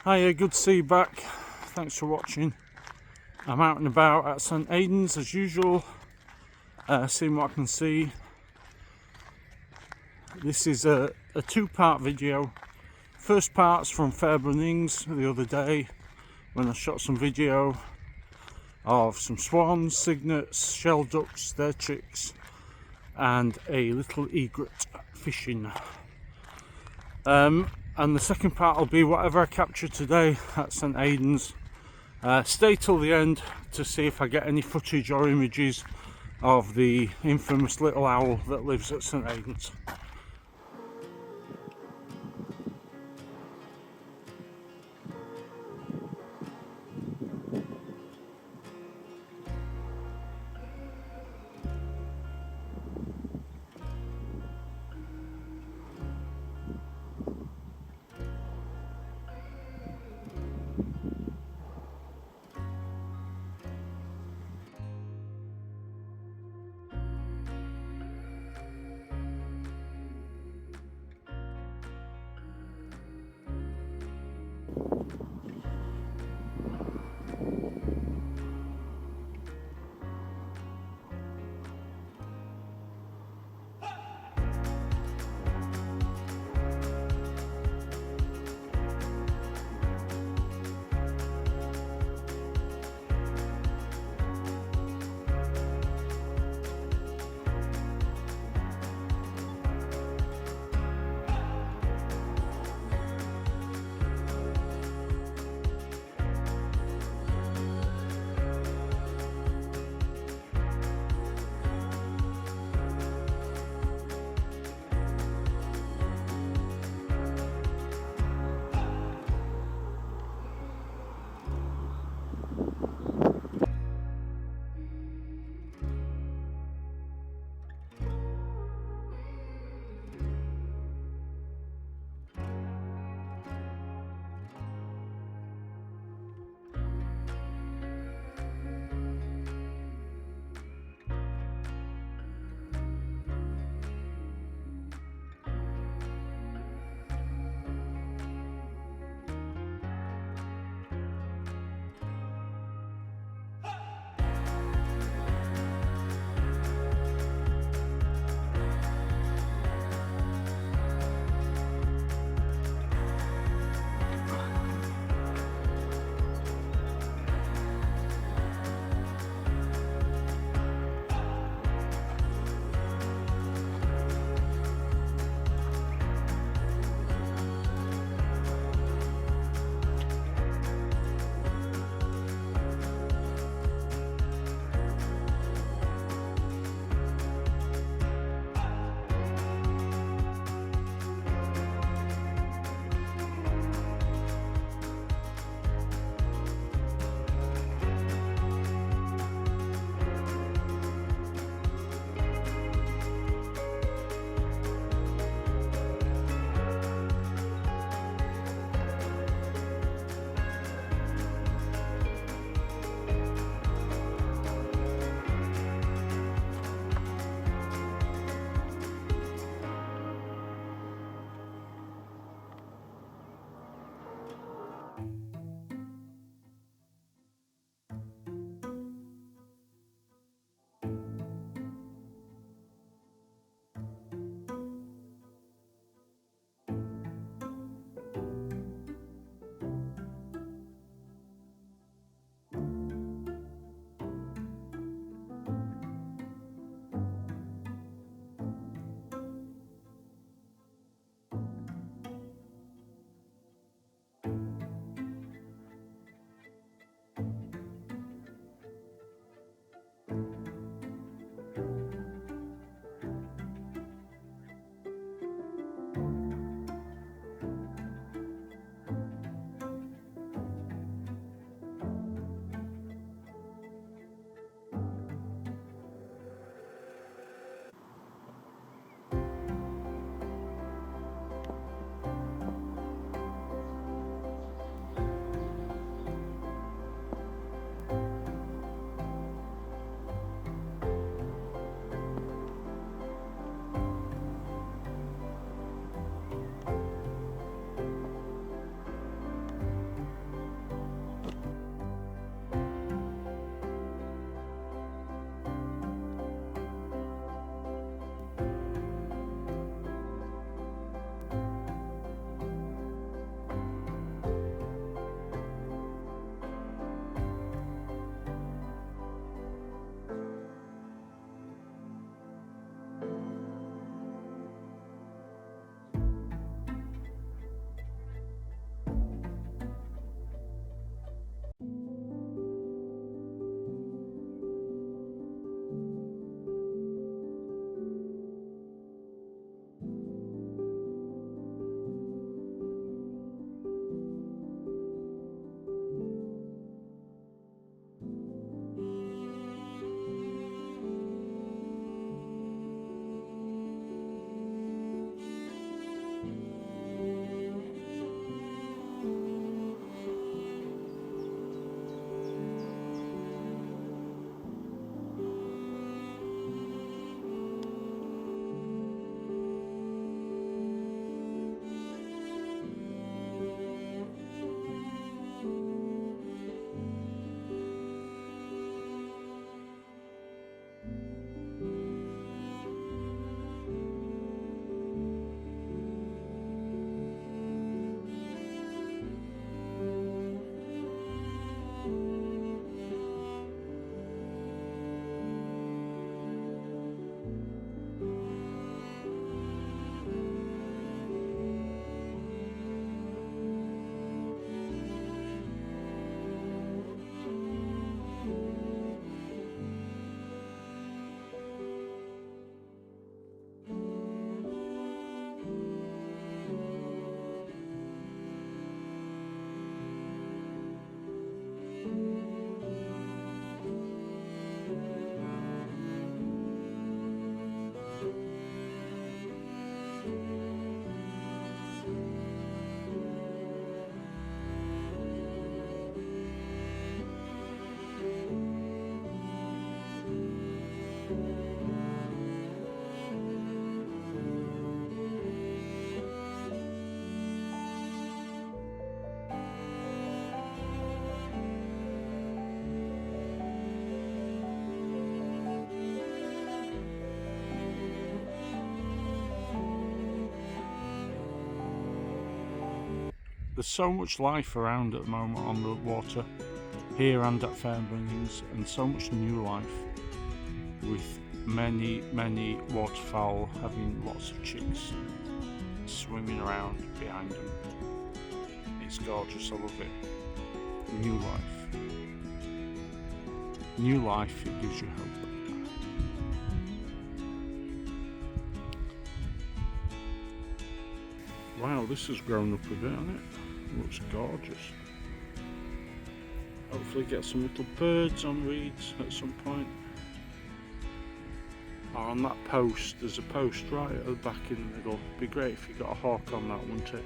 Hiya, good to see you back. Thanks for watching. I'm out and about at St Aidans as usual, seeing what I can see. This is a two-part video. First part's from Fairburn the other day when I shot some video of some swans, cygnets, shell ducks, their chicks, and a little egret fishing. And the second part will be whatever I capture today at St Aidans. Stay till the end to see if I get any footage or images of the infamous little owl that lives at St Aidans. there's so much life around at the moment on the water here and at Fairburn, and so much new life, with many waterfowl having lots of chicks swimming around behind them. It's gorgeous, I love it. New life. New life, it gives you hope. Wow, this has grown up a bit, hasn't it? Looks gorgeous. Hopefully get some little birds on reeds at some point. Or on that post, there's a post right at the back in the middle. It'd be great if you got a hawk on that, wouldn't it?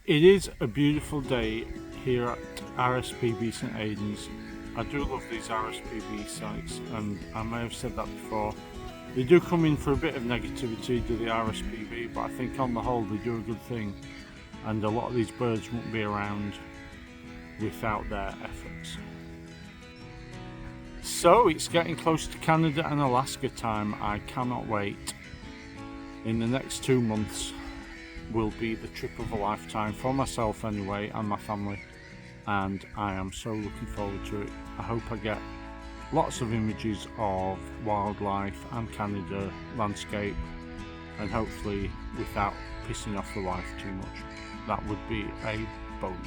It is a beautiful day here at RSPB St Aidans. I do love these RSPB sites, and I may have said that before. They do come in for a bit of negativity to the RSPB, but I think on the whole they do a good thing, and a lot of these birds won't be around without their efforts. So it's getting close to Canada and Alaska time. I cannot wait. In the next 2 months will be the trip of a lifetime for myself anyway, and my family, and I am so looking forward to it. I hope I get lots of images of wildlife and Canada landscape, and hopefully without pissing off the wife too much. That would be a bonus.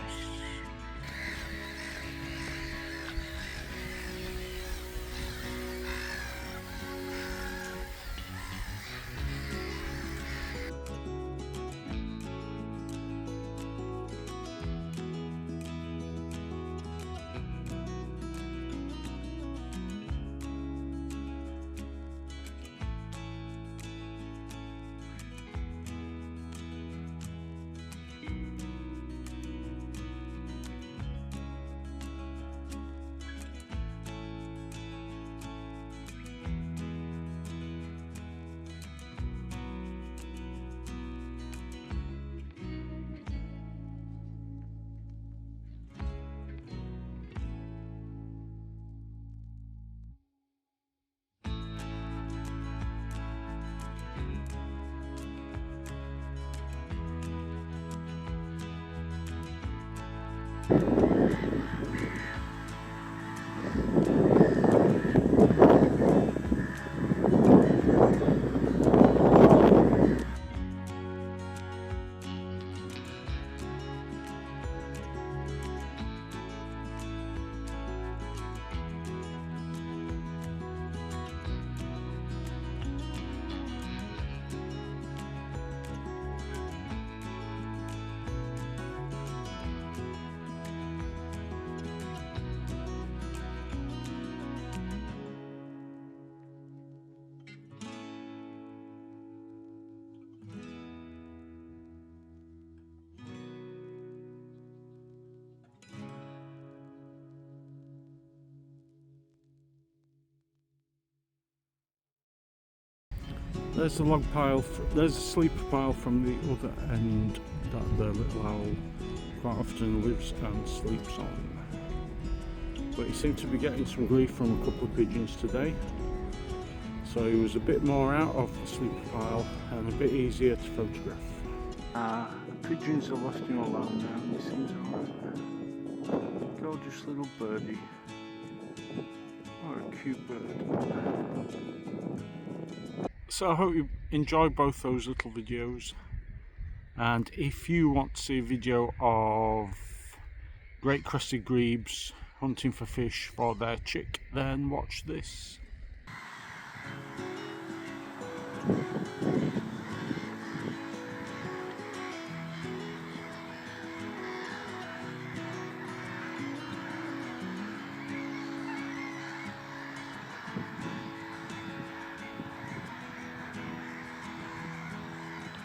There's a log pile, there's a sleeper pile from the other end that the little owl quite often lives and sleeps on. But he seemed to be getting some grief from a couple of pigeons today, so he was a bit more out of the sleeper pile and a bit easier to photograph. The pigeons have left him alone now, he seems alright. Gorgeous little birdie. What a cute bird. So I hope you enjoyed both those little videos, and if you want to see a video of great crested grebes hunting for fish for their chick, then watch this.